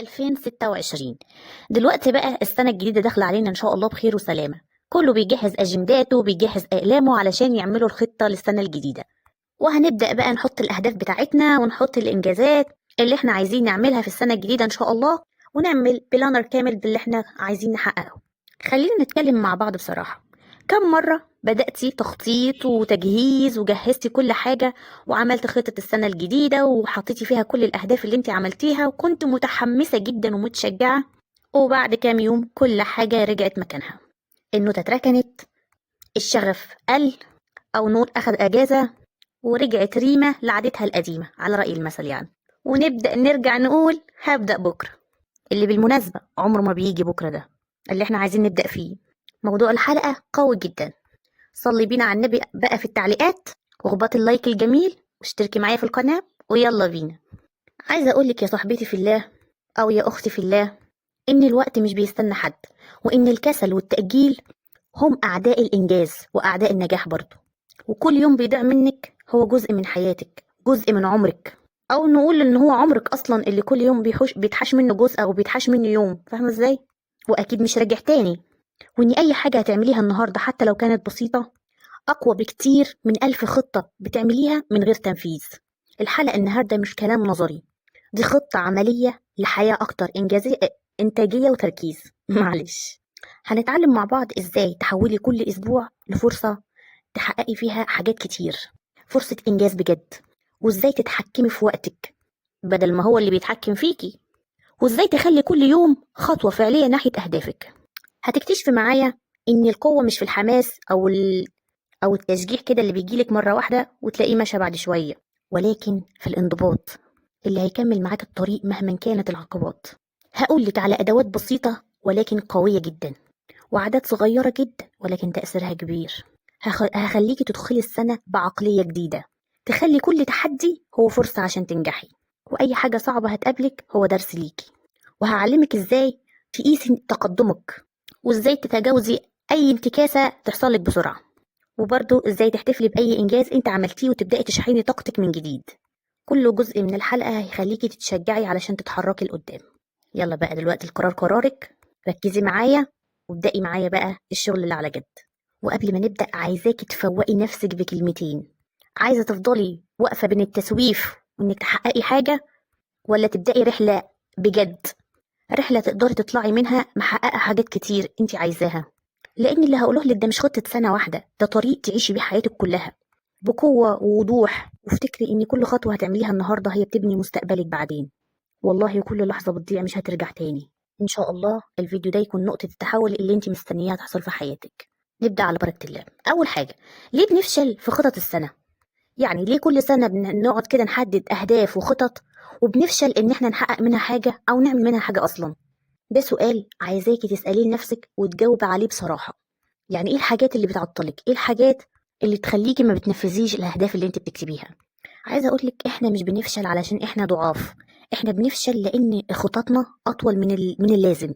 2026. دلوقتي بقى السنة الجديدة داخلة علينا إن شاء الله بخير وسلامة. كله بيجهز أجنداته وبيجهز أقلامه علشان يعملوا الخطة للسنة الجديدة، وهنبدأ بقى نحط الأهداف بتاعتنا ونحط الإنجازات اللي احنا عايزين نعملها في السنة الجديدة إن شاء الله، ونعمل بلانر كامل باللي احنا عايزين نحققه. خلينا نتكلم مع بعض بصراحة. كم مرة بدأتي تخطيط وتجهيز وجهزتي كل حاجة وعملت خطة السنة الجديدة وحطيتي فيها كل الأهداف اللي انت عملتيها وكنت متحمسة جدا ومتشجعة، وبعد كام يوم كل حاجة رجعت مكانها؟ النوتة اتركنت، الشغف قل، أو نور أخد أجازة ورجعت ريمة لعادتها القديمة على رأي المثل يعني، ونبدأ نرجع نقول هبدأ بكرة، اللي بالمناسبة عمره ما بيجي بكرة ده اللي احنا عايزين نبدأ فيه. موضوع الحلقة قوي جدا، صلي بينا على النبي بقى في التعليقات واخبطي اللايك الجميل واشتركي معايا في القناة ويلا بينا. عايزة أقولك يا صاحبتي في الله أو يا أختي في الله إن الوقت مش بيستنى حد، وإن الكسل والتأجيل هم أعداء الإنجاز وأعداء النجاح برضه، وكل يوم بيضيع منك هو جزء من حياتك، جزء من عمرك، أو نقول إن هو عمرك أصلا اللي كل يوم بيتحش منه جزء أو بيتحش منه يوم، فاهمة إزاي؟ وأكيد مش راجع تاني، وإن أي حاجة هتعمليها النهاردة حتى لو كانت بسيطة أقوى بكتير من 1000 خطة بتعمليها من غير تنفيذ. الحلقة النهاردة مش كلام نظري، دي خطة عملية لحياة أكتر إنتاجية وتركيز معلش. هنتعلم مع بعض إزاي تحولي كل أسبوع لفرصة تحققي فيها حاجات كتير، فرصة إنجاز بجد، وإزاي تتحكمي في وقتك بدل ما هو اللي بيتحكم فيكي، وإزاي تخلي كل يوم خطوة فعلية ناحية أهدافك. هتكتشفي معايا إن القوة مش في الحماس أو التشجيع كده اللي بيجيلك مرة واحدة وتلاقيه ماشي بعد شوية، ولكن في الانضباط اللي هيكمل معاك الطريق مهما كانت العقبات. هقولك على أدوات بسيطة ولكن قوية جدا، وعادات صغيرة جدا ولكن تأثيرها كبير. هخليكي تدخلي السنة بعقلية جديدة، تخلي كل تحدي هو فرصة عشان تنجحي، وأي حاجة صعبة هتقابلك هو درس ليكي. وهعلمك إزاي تقيسي تقدمك، وإزاي تتجاوزي أي انتكاسة تحصلك بسرعة، وبرضه إزاي تحتفلي بأي إنجاز أنت عملتيه وتبدأي تشحني طاقتك من جديد. كل جزء من الحلقة هيخليكي تتشجعي علشان تتحركي لقدام. يلا بقى دلوقتي القرار قرارك، ركزي معايا وابدأي معايا بقى الشغل اللي على جد. وقبل ما نبدأ عايزاكي تفوقي نفسك بكلمتين. عايزة تفضلي واقفة بين التسويف وإنك تحققي حاجة، ولا تبدأي رحلة بجد، رحلة تقدري تطلعي منها محققة حاجات كتير انت عايزاها؟ لأن اللي هقوله لك ده مش خطة سنة واحدة، ده طريق تعيشي بيه حياتك كلها بقوة ووضوح. وافتكري إن كل خطوة هتعمليها النهاردة هي بتبني مستقبلك بعدين، والله كل لحظة بتضيع مش هترجع تاني. إن شاء الله الفيديو ده يكون نقطة التحول اللي انت مستنياها تحصل في حياتك. نبدأ على بركة الله. أول حاجة، ليه بنفشل في خطط السنة؟ يعني ليه كل سنة بنقعد كده نحدد أهداف وخطط وبنفشل إن احنا نحقق منها حاجة أو نعمل منها حاجة أصلا؟ ده سؤال عايزاكي تسأليه لنفسك وتجاوب عليه بصراحة. يعني ايه الحاجات اللي بتعطلك؟ ايه الحاجات اللي تخليكي ما بتنفذيش الأهداف اللي انت بتكتبيها؟ عايزة أقولك احنا مش بنفشل علشان احنا ضعاف، احنا بنفشل لأن خططنا أطول من اللازم.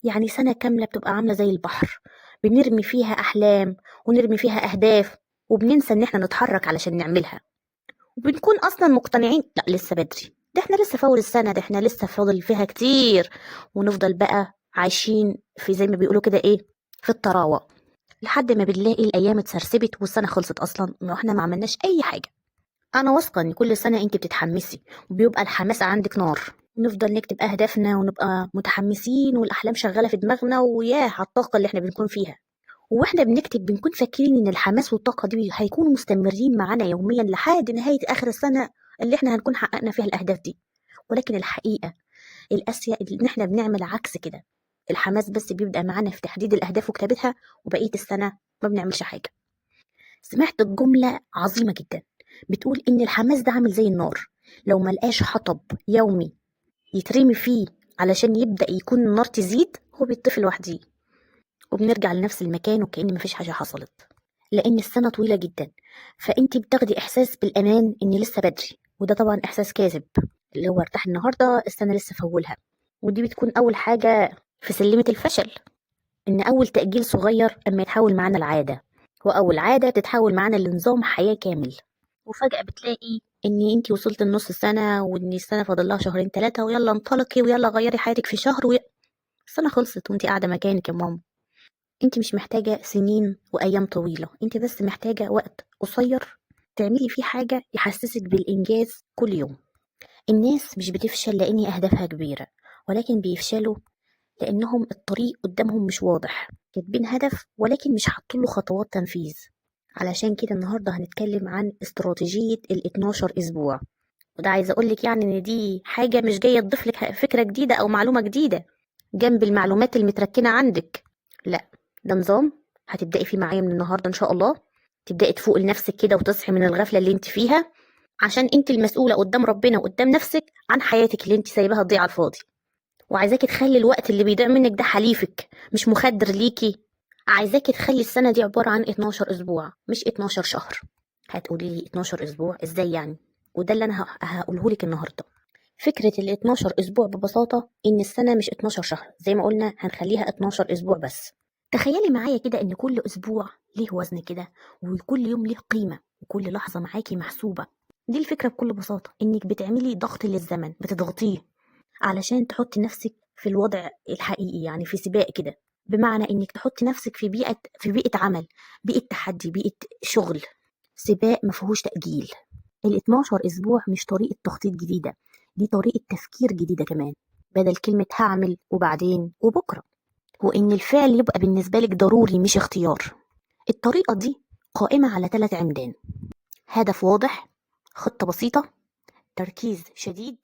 يعني سنة كاملة بتبقى عاملة زي البحر، بنرمي فيها أحلام ونرمي فيها أهداف وبننسى إن احنا نتحرك علشان نعملها، وبنكون أصلا مقتنعين لا لسه بدري، ده احنا لسه في أول السنة، ده احنا لسه فاضل فيها كتير، ونفضل بقى عايشين في زي ما بيقولوا كده ايه، في الطراوة، لحد ما بنلاقي الأيام اتسرسبت والسنة خلصت أصلا واحنا ما عملناش أي حاجة. أنا واثقة إن كل سنة أنت بتتحمسي وبيبقى الحماس عندك نار، نفضل نكتب أهدافنا ونبقى متحمسين والأحلام شغالة في دماغنا وياه على الطاقة اللي احنا بنكون فيها، واحنا بنكتب بنكون فاكرين إن الحماس والطاقة دي هيكونوا مستمرين معانا يوميا لحد نهاية آخر السنة اللي احنا هنكون حققنا فيها الأهداف دي. ولكن الحقيقة القاسية إن احنا بنعمل عكس كده، الحماس بس بيبدأ معانا في تحديد الأهداف وكتابتها، وبقية السنة ما بنعملش حاجة. سمعت الجملة عظيمة جدا بتقول إن الحماس ده عامل زي النار، لو ملقاش حطب يومي يترمي فيه علشان يبدأ يكون النار تزيد هو بيطفي لوحده، وبنرجع لنفس المكان وكأن مفيش حاجة حصلت. لأن السنة طويلة جدا، فأنت بتاخدي إحساس بالأمان إن لسه بدري، وده طبعا إحساس كاذب، اللي هو ارتاح النهاردة السنة لسه في أولها. ودي بتكون أول حاجة في سلمة الفشل، إن أول تأجيل صغير أما يتحول معانا العادة، وأول عادة تتحول معانا لنظام حياة كامل. وفجأة بتلاقي ان انتي وصلت النص سنة وان السنة فاضل لها شهرين 3 ويلا انطلقي ويلا غيري حياتك في شهر السنة خلصت وانتي قاعدة مكانك يا ماما. انتي مش محتاجة سنين وايام طويلة، انتي بس محتاجة وقت قصير تعملي فيه حاجة يحسسك بالانجاز كل يوم. الناس مش بتفشل لان اهدافها كبيرة، ولكن بيفشلوا لانهم الطريق قدامهم مش واضح، كاتبين هدف ولكن مش حاطين له خطوات تنفيذ. علشان كده النهارده هنتكلم عن استراتيجية ال 12 اسبوع. وده عايزة اقولك يعني ان دي حاجة مش جاية تضيف لك فكرة جديدة او معلومة جديدة جنب المعلومات المتركنة عندك، لا، ده نظام هتبدأي فيه معايا من النهارده ان شاء الله. تبدأي تفوقي لنفسك كده وتصحي من الغفلة اللي انت فيها، عشان انت المسؤولة قدام ربنا وقدام نفسك عن حياتك اللي انت سايباها تضيع على الفاضي. وعايزاكي تخلي الوقت اللي بيضيع منك ده حليفك مش مخدر ليكي. عايزاكي تخلي السنة دي عبارة عن 12 أسبوع مش 12 شهر. هتقولي لي 12 أسبوع إزاي يعني؟ وده اللي أنا هقوله لك النهاردة. فكرة ال 12 أسبوع ببساطة إن السنة مش 12 شهر زي ما قلنا، هنخليها 12 أسبوع بس. تخيلي معايا كده إن كل أسبوع ليه وزن كده، وكل يوم ليه قيمة، وكل لحظة معاكي محسوبة. دي الفكرة بكل بساطة، إنك بتعملي ضغط للزمن، بتضغطيه علشان تحطي نفسك في الوضع الحقيقي، يعني في سباق كده. بمعنى إنك تحطي نفسك في بيئة عمل، بيئة تحدي، بيئة شغل، سباق مفيهوش تأجيل. ال 12 أسبوع مش طريقة تخطيط جديدة، دي طريقة تفكير جديدة كمان، بدل كلمة هعمل وبعدين وبكرة، وإن الفعل يبقى بالنسبة لك ضروري مش اختيار. الطريقة دي قائمة على 3 عمدان: هدف واضح، خطة بسيطة، تركيز شديد.